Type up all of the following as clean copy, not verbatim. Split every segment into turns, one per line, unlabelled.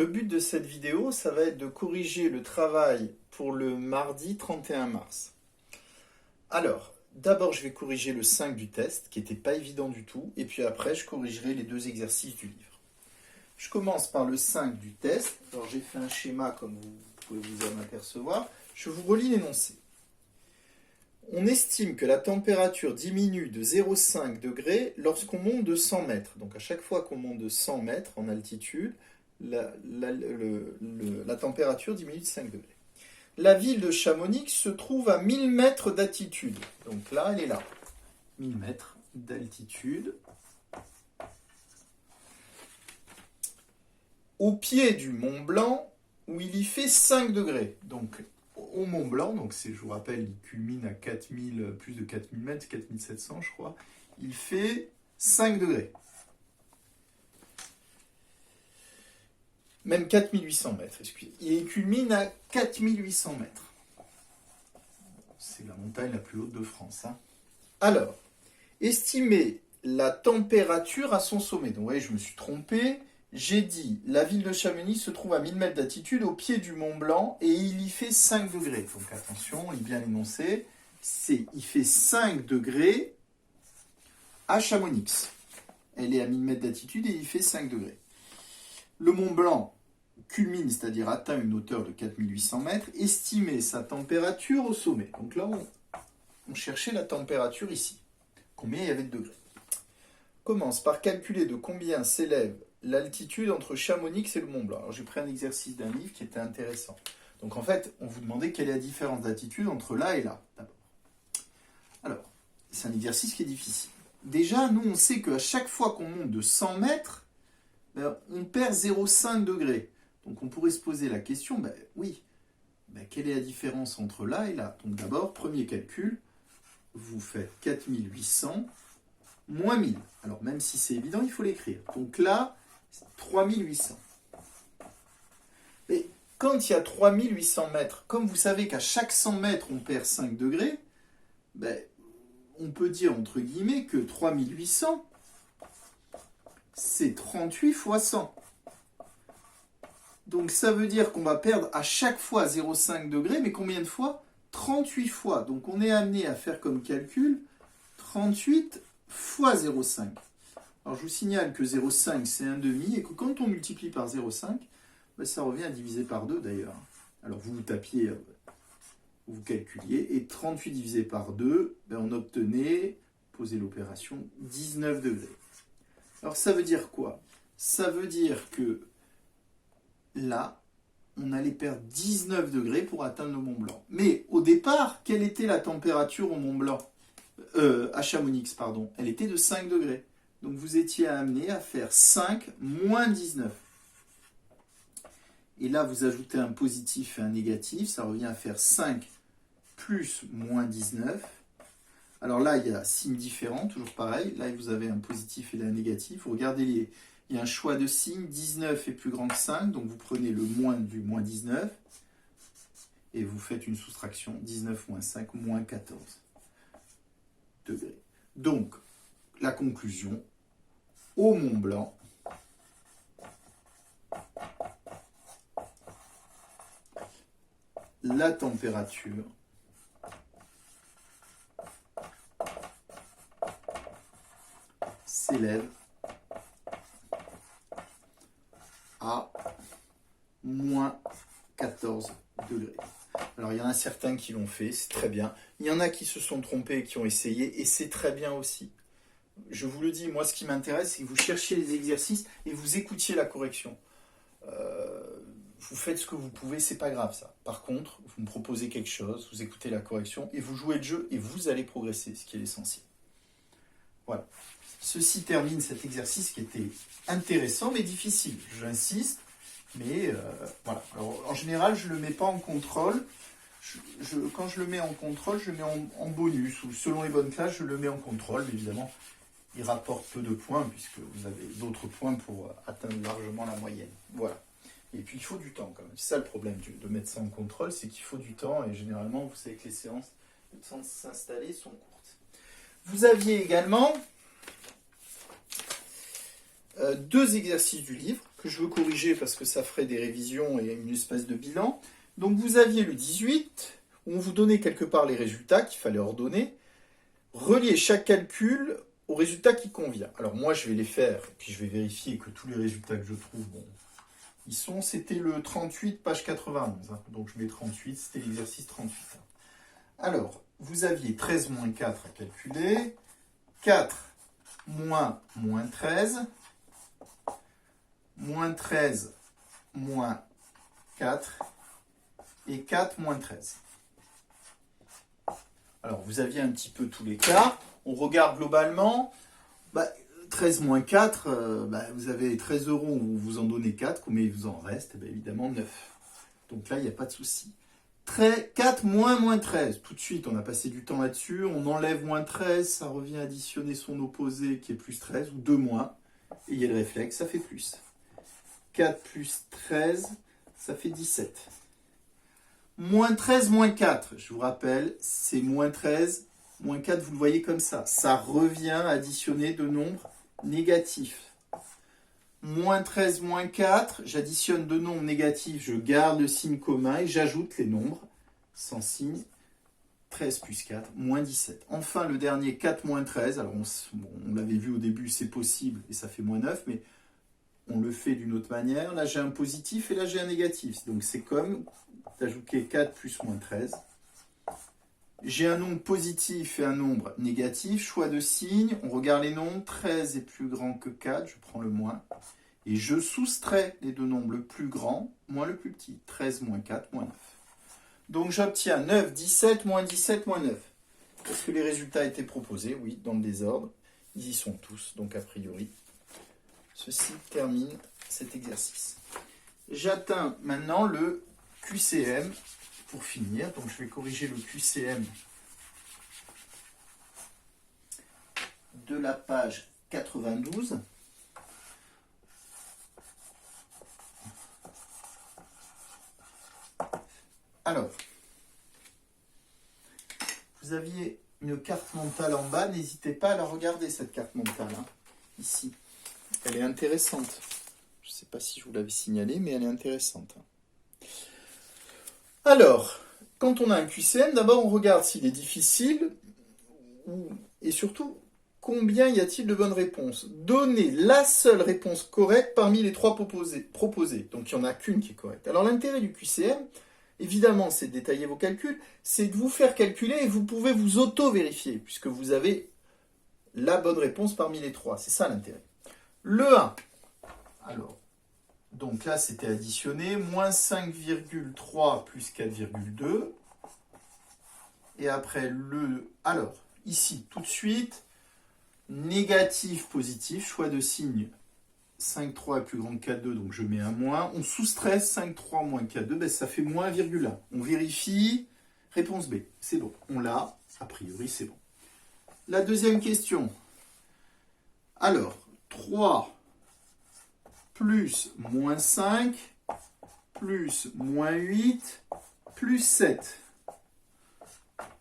le but de cette vidéo, ça va être de corriger le travail pour le mardi 31 mars. Alors, d'abord, je vais corriger le 5 du test, qui n'était pas évident du tout, et puis après, je corrigerai les 2 exercices du livre. Je commence par le 5 du test. Alors, j'ai fait un schéma, comme vous pouvez vous en apercevoir. Je vous relis l'énoncé. On estime que la température diminue de 0,5 degrés lorsqu'on monte de 100 mètres. Donc, à chaque fois qu'on monte de 100 mètres en altitude, la température diminue de 5 degrés. La ville de Chamonix se trouve à 1000 mètres d'altitude. Donc là, elle est là. 1000 mètres d'altitude. Au pied du Mont Blanc, où il y fait 5 degrés. Donc, au Mont Blanc, donc je vous rappelle, il culmine à 4000, plus de 4000 mètres, 4700 je crois, il fait 5 degrés. Même 4800 mètres, excusez. Il culmine à 4800 mètres. C'est la montagne la plus haute de France. Hein. Alors, estimez la température à son sommet. Donc, vous voyez, je me suis trompé. J'ai dit, la ville de Chamonix se trouve à 1000 mètres d'altitude au pied du Mont Blanc et il y fait 5 degrés. Donc attention, on lit bien l'énoncé. Il fait 5 degrés à Chamonix. Elle est à 1000 mètres d'altitude et il fait 5 degrés. Le Mont Blanc culmine, c'est-à-dire atteint une hauteur de 4800 mètres. Estimez sa température au sommet. Donc là, on cherchait la température ici. Combien il y avait de degrés? Commence par calculer de combien s'élève l'altitude entre Chamonix et le Mont Blanc. Alors j'ai pris un exercice d'un livre qui était intéressant. Donc en fait, on vous demandait quelle est la différence d'altitude entre là et là, d'abord. Alors, c'est un exercice qui est difficile. Déjà, nous, on sait qu'à chaque fois qu'on monte de 100 mètres, on perd 0,5 degrés. Donc on pourrait se poser la question, quelle est la différence entre là et là? Donc d'abord, premier calcul, vous faites 4800 moins 1000. Alors même si c'est évident, il faut l'écrire. Donc là, 3800. Mais quand il y a 3800 mètres, comme vous savez qu'à chaque 100 mètres, on perd 5 degrés, on peut dire, entre guillemets, que 3800, c'est 38 fois 100. Donc ça veut dire qu'on va perdre à chaque fois 0,5 degrés, mais combien de fois? 38 fois. Donc on est amené à faire comme calcul 38 fois 0,5. Alors je vous signale que 0,5 c'est 1,5 et que quand on multiplie par 0,5, ça revient à diviser par 2 d'ailleurs. Alors vous tapiez, vous calculiez, et 38 divisé par 2, on obtenait, posez l'opération, 19 degrés. Alors ça veut dire quoi? Ça veut dire que là, on allait perdre 19 degrés pour atteindre le Mont Blanc. Mais au départ, quelle était la température au Mont Blanc? À Chamonix, pardon. Elle était de 5 degrés. Donc vous étiez amené à faire 5 moins 19. Et là, vous ajoutez un positif et un négatif. Ça revient à faire 5 plus moins 19. Alors là, il y a signe différent, toujours pareil. Là, vous avez un positif et un négatif. Vous regardez, il y a un choix de signe. 19 est plus grand que 5. Donc vous prenez le moins du moins 19. Et vous faites une soustraction. 19 moins 5 moins 14 degrés. Donc, la conclusion, au Mont Blanc, la température s'élève à moins 14 degrés. Alors, il y en a certains qui l'ont fait, c'est très bien. Il y en a qui se sont trompés et qui ont essayé, et c'est très bien aussi. Je vous le dis, moi, ce qui m'intéresse, c'est que vous cherchiez les exercices et vous écoutiez la correction. Vous faites ce que vous pouvez, c'est pas grave, ça. Par contre, vous me proposez quelque chose, vous écoutez la correction, et vous jouez le jeu, et vous allez progresser, ce qui est l'essentiel. Voilà. Ceci termine cet exercice qui était intéressant, mais difficile. J'insiste. Mais voilà. Alors, en général, je ne le mets pas en contrôle. Quand je le mets en contrôle, je le mets en bonus. Ou selon les bonnes classes, je le mets en contrôle. Mais évidemment, il rapporte peu de points puisque vous avez d'autres points pour atteindre largement la moyenne. Voilà. Et puis, il faut du temps quand même. C'est ça le problème de mettre ça en contrôle, c'est qu'il faut du temps. Et généralement, vous savez que les séances, le temps de s'installer, sont courtes. Vous aviez également deux exercices du livre que je veux corriger parce que ça ferait des révisions et une espèce de bilan. Donc vous aviez le 18, où on vous donnait quelque part les résultats qu'il fallait ordonner. Relier chaque calcul au résultat qui convient. Alors moi je vais les faire, puis je vais vérifier que tous les résultats que je trouve, bon, ils sont, c'était le 38, page 91. Hein. Donc je mets 38, c'était l'exercice 38. Alors, vous aviez 13 moins 4 à calculer, 4 moins 13, moins 13 moins 4, et 4 moins 13. Alors, vous aviez un petit peu tous les cas. On regarde globalement. 13 moins 4, vous avez 13 €, vous en donnez 4. Combien il vous en reste? Évidemment 9. Donc là, il n'y a pas de souci. 4 moins 13. Tout de suite, on a passé du temps là-dessus. On enlève moins 13, ça revient à additionner son opposé qui est plus 13, ou 2 moins. Et il y a le réflexe, ça fait plus. 4 plus 13, ça fait 17. Moins 13, moins 4, je vous rappelle, c'est moins 13, moins 4, vous le voyez comme ça. Ça revient à additionner deux nombres négatifs. Moins 13, moins 4, j'additionne deux nombres négatifs, je garde le signe commun et j'ajoute les nombres sans signe. 13 plus 4, moins 17. Enfin, le dernier, 4 moins 13, alors on l'avait vu au début, c'est possible et ça fait moins 9, mais on le fait d'une autre manière. Là, j'ai un positif et là, j'ai un négatif. Donc, c'est comme d'ajouter 4 plus moins 13. J'ai un nombre positif et un nombre négatif. Choix de signe. On regarde les nombres. 13 est plus grand que 4. Je prends le moins. Et je soustrais les deux nombres, le plus grand moins le plus petit. 13 moins 4 moins 9. Donc, j'obtiens 9, 17, moins 17, moins 9. Est-ce que les résultats étaient proposés? Oui, dans le désordre. Ils y sont tous. Donc, a priori, ceci termine cet exercice. J'atteins maintenant le QCM pour finir. Donc, je vais corriger le QCM de la page 92. Alors, vous aviez une carte mentale en bas. N'hésitez pas à la regarder, cette carte mentale, hein, ici. Elle est intéressante. Je ne sais pas si je vous l'avais signalé, mais elle est intéressante. Alors, quand on a un QCM, d'abord on regarde s'il est difficile et surtout, combien y a-t-il de bonnes réponses? Donnez la seule réponse correcte parmi les trois proposées. Donc il n'y en a qu'une qui est correcte. Alors l'intérêt du QCM, évidemment, c'est de détailler vos calculs, c'est de vous faire calculer et vous pouvez vous auto-vérifier puisque vous avez la bonne réponse parmi les trois. C'est ça l'intérêt. Le 1, alors, donc là c'était additionné, moins 5,3 plus 4,2. Et après alors, ici, tout de suite, négatif, positif, choix de signe, 5,3 est plus grand que 4,2, donc je mets un moins. On soustrait 5,3 moins 4,2, ça fait moins 1,1. On vérifie, réponse B, c'est bon. On l'a, a priori c'est bon. La deuxième question. Alors, 3 plus moins 5 plus moins 8 plus 7.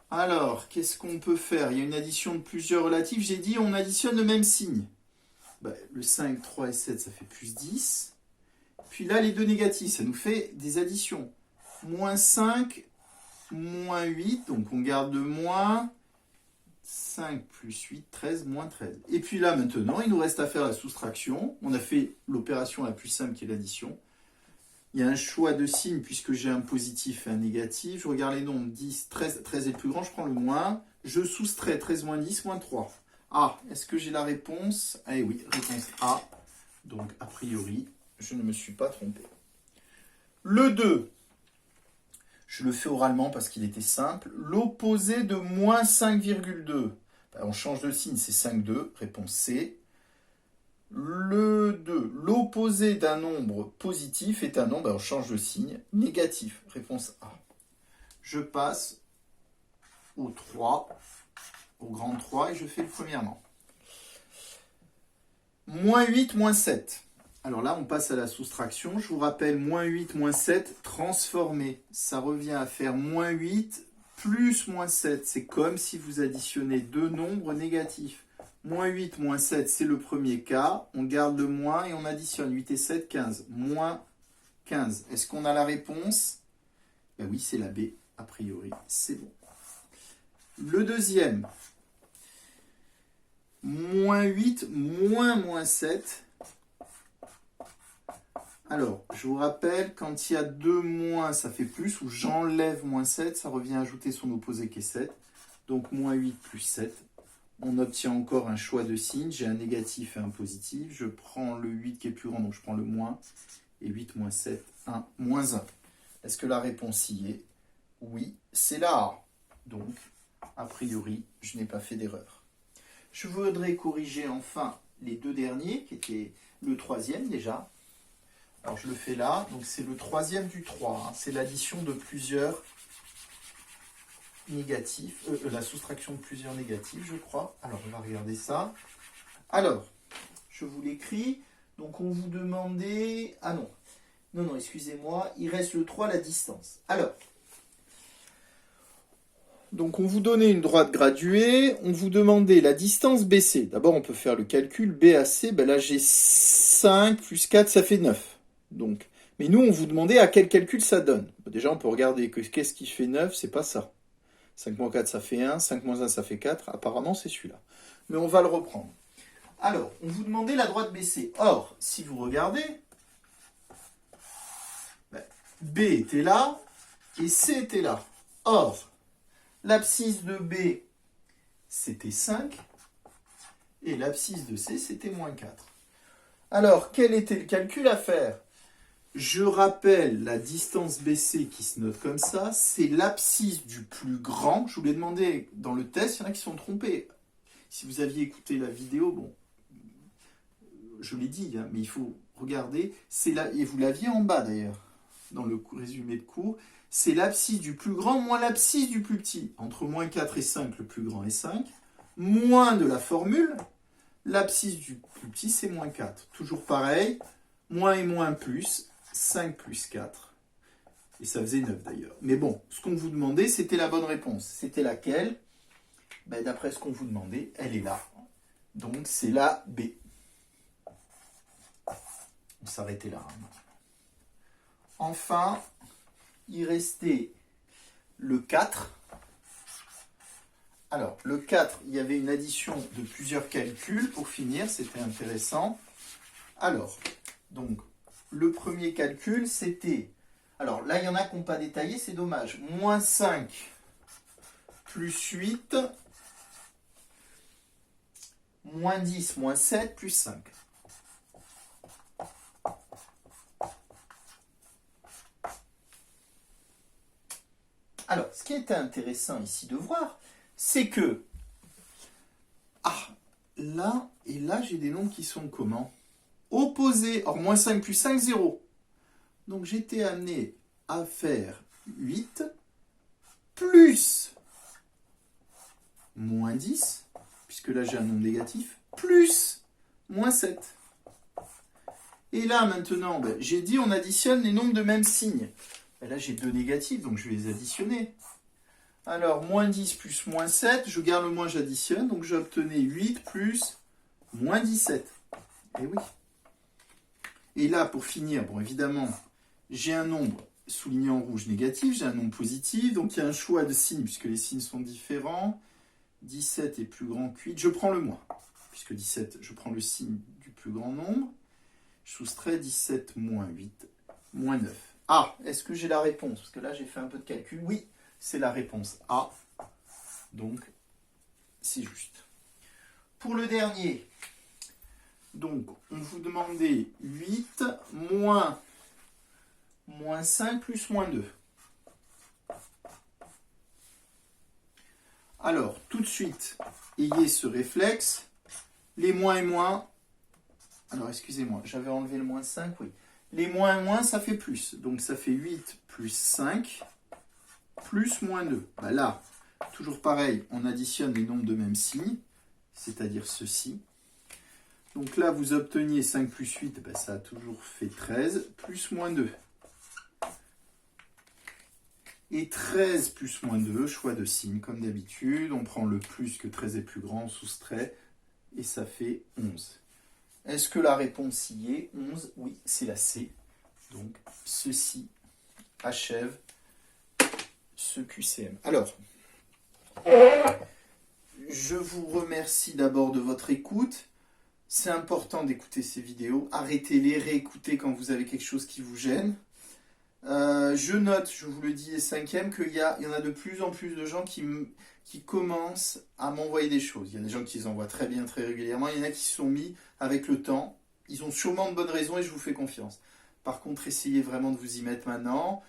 Alors, qu'est-ce qu'on peut faire? Il y a une addition de plusieurs relatifs. J'ai dit on additionne le même signe. Le 5, 3 et 7, ça fait plus 10. Puis là, les deux négatifs, ça nous fait des additions. Moins 5, moins 8, donc on garde le moins. 5 plus 8, 13, moins 13. Et puis là, maintenant, il nous reste à faire la soustraction. On a fait l'opération la plus simple qui est l'addition. Il y a un choix de signe puisque j'ai un positif et un négatif. Je regarde les nombres 10, 13, 13 est le plus grand, je prends le moins. Je soustrais 13 moins 10, moins 3. Ah, est-ce que j'ai la réponse? Eh oui, réponse A. Donc, a priori, je ne me suis pas trompé. Le 2. Je le fais oralement parce qu'il était simple. L'opposé de moins 5,2. On change de signe, c'est 5,2. Réponse C. Le 2. L'opposé d'un nombre positif est un nombre, on change de signe, négatif. Réponse A. Je passe au 3, au grand 3, et je fais le premièrement. Moins 8, moins 7. Alors là, on passe à la soustraction. Je vous rappelle, moins 8, moins 7, transformé. Ça revient à faire moins 8 plus moins 7. C'est comme si vous additionnez deux nombres négatifs. Moins 8, moins 7, c'est le premier cas. On garde le moins et on additionne 8 et 7, 15. Moins 15. Est-ce qu'on a la réponse? Ben oui, c'est la B. A priori, c'est bon. Le deuxième. Moins 8, moins 7. Alors, je vous rappelle, quand il y a 2 moins, ça fait plus, ou j'enlève moins 7, ça revient à ajouter son opposé qui est 7. Donc, moins 8 plus 7. On obtient encore un choix de signe. J'ai un négatif et un positif. Je prends le 8 qui est plus grand, donc je prends le moins. Et 8 moins 7, 1, moins 1. Est-ce que la réponse y est? Oui, c'est la A. Donc, a priori, je n'ai pas fait d'erreur. Je voudrais corriger enfin les deux derniers, qui étaient le troisième déjà. Alors, je le fais là. Donc, c'est le troisième du 3. Hein. C'est l'addition de plusieurs négatifs. La soustraction de plusieurs négatifs, je crois. Alors, on va regarder ça. Alors, je vous l'écris. Donc, on vous demandait... Ah non. Non, excusez-moi. Il reste le 3, la distance. Alors... Donc, on vous donnait une droite graduée, on vous demandait la distance BC. D'abord, on peut faire le calcul BAC. Ben là, j'ai 5 plus 4, ça fait 9. Donc, mais nous, on vous demandait à quel calcul ça donne. Déjà, on peut regarder qu'est-ce qui fait 9, c'est pas ça. 5 moins 4, ça fait 1. 5 moins 1, ça fait 4. Apparemment, c'est celui-là. Mais on va le reprendre. Alors, on vous demandait la droite BC. Or, si vous regardez, ben, B était là et C était là. Or, l'abscisse de B, c'était 5. Et l'abscisse de C, c'était moins 4. Alors, quel était le calcul à faire? Je rappelle la distance BC qui se note comme ça. C'est l'abscisse du plus grand. Je vous l'ai demandé dans le test. Il y en a qui se sont trompés. Si vous aviez écouté la vidéo, bon, je l'ai dit, hein, mais il faut regarder. C'est là, et vous l'aviez en bas d'ailleurs, dans le résumé de cours. C'est l'abscisse du plus grand moins l'abscisse du plus petit. Entre moins 4 et 5, le plus grand est 5. Moins de la formule, l'abscisse du plus petit, c'est moins 4. Toujours pareil, moins et moins plus, 5 plus 4. Et ça faisait 9 d'ailleurs. Mais bon, ce qu'on vous demandait, c'était la bonne réponse. C'était laquelle? Ben, d'après ce qu'on vous demandait, elle est là. Donc c'est la B. On s'arrêtait là. Enfin, il restait le 4. Alors, le 4, il y avait une addition de plusieurs calculs pour finir, c'était intéressant. Alors, donc, le premier calcul, c'était... Alors, là, il y en a qui n'ont pas détaillé, c'est dommage. Moins 5 plus 8, moins 10, moins 7, plus 5. Alors, ce qui était intéressant ici de voir, c'est que, là et là, j'ai des nombres qui sont comment? Opposés. Or, moins 5 plus 5, 0. Donc, j'étais amené à faire 8 plus moins 10, puisque là, j'ai un nombre négatif, plus moins 7. Et là, maintenant, ben, j'ai dit on additionne les nombres de même signe. Ben là, j'ai deux négatifs, donc je vais les additionner. Alors, moins 10 plus moins 7, je garde le moins, j'additionne. Donc, j'obtenais 8 plus moins 17. Et oui. Et là, pour finir, bon, évidemment, j'ai un nombre souligné en rouge négatif, j'ai un nombre positif. Donc, il y a un choix de signes, puisque les signes sont différents. 17 est plus grand que 8. Je prends le moins, puisque 17, je prends le signe du plus grand nombre. Je soustrais 17 moins 8, moins 9. Ah, est-ce que j'ai la réponse? Parce que là, j'ai fait un peu de calcul. Oui, c'est la réponse A. Donc, c'est juste. Pour le dernier, donc, on vous demandait 8 moins 5 plus moins 2. Alors, tout de suite, ayez ce réflexe. Les moins et moins. Alors, excusez-moi, j'avais enlevé le moins 5, oui. Les moins et moins, ça fait plus. Donc, ça fait 8 plus 5 plus moins 2. Ben là, toujours pareil, on additionne les nombres de même signe, c'est-à-dire ceci. Donc là, vous obteniez 5 plus 8, ben ça a toujours fait 13, plus moins 2. Et 13 plus moins 2, choix de signe, comme d'habitude. On prend le plus que 13 est plus grand, on soustrait. et ça fait 11. Est-ce que la réponse y est? 11, oui, c'est la C. Donc, ceci achève ce QCM. Alors, je vous remercie d'abord de votre écoute. C'est important d'écouter ces vidéos. Arrêtez-les, réécoutez quand vous avez quelque chose qui vous gêne. Je note, je vous le dis, les cinquièmes, qu'il y en a de plus en plus de gens qui commencent à m'envoyer des choses. Il y a des gens qui les envoient très bien, très régulièrement. Il y en a qui se sont mis avec le temps. Ils ont sûrement de bonnes raisons et je vous fais confiance. Par contre, essayez vraiment de vous y mettre maintenant.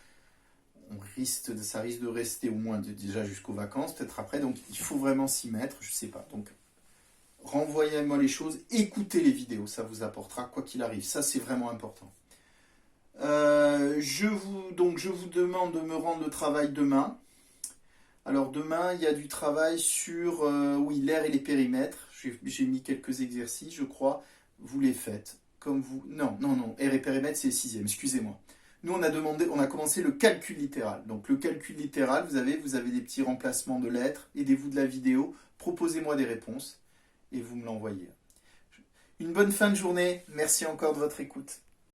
Ça risque de rester au moins déjà jusqu'aux vacances, peut-être après. Donc, il faut vraiment s'y mettre. Je ne sais pas. Donc, renvoyez-moi les choses. Écoutez les vidéos. Ça vous apportera quoi qu'il arrive. Ça, c'est vraiment important. Je vous demande de me rendre le travail demain. Alors demain, il y a du travail sur l'air et les périmètres. J'ai mis quelques exercices, je crois. Vous les faites. Comme vous. Non. Air et périmètre, c'est le 6e, excusez-moi. Nous, on a commencé le calcul littéral. Donc le calcul littéral, vous avez des petits remplacements de lettres. Aidez-vous de la vidéo. Proposez-moi des réponses et vous me l'envoyez. Une bonne fin de journée. Merci encore de votre écoute.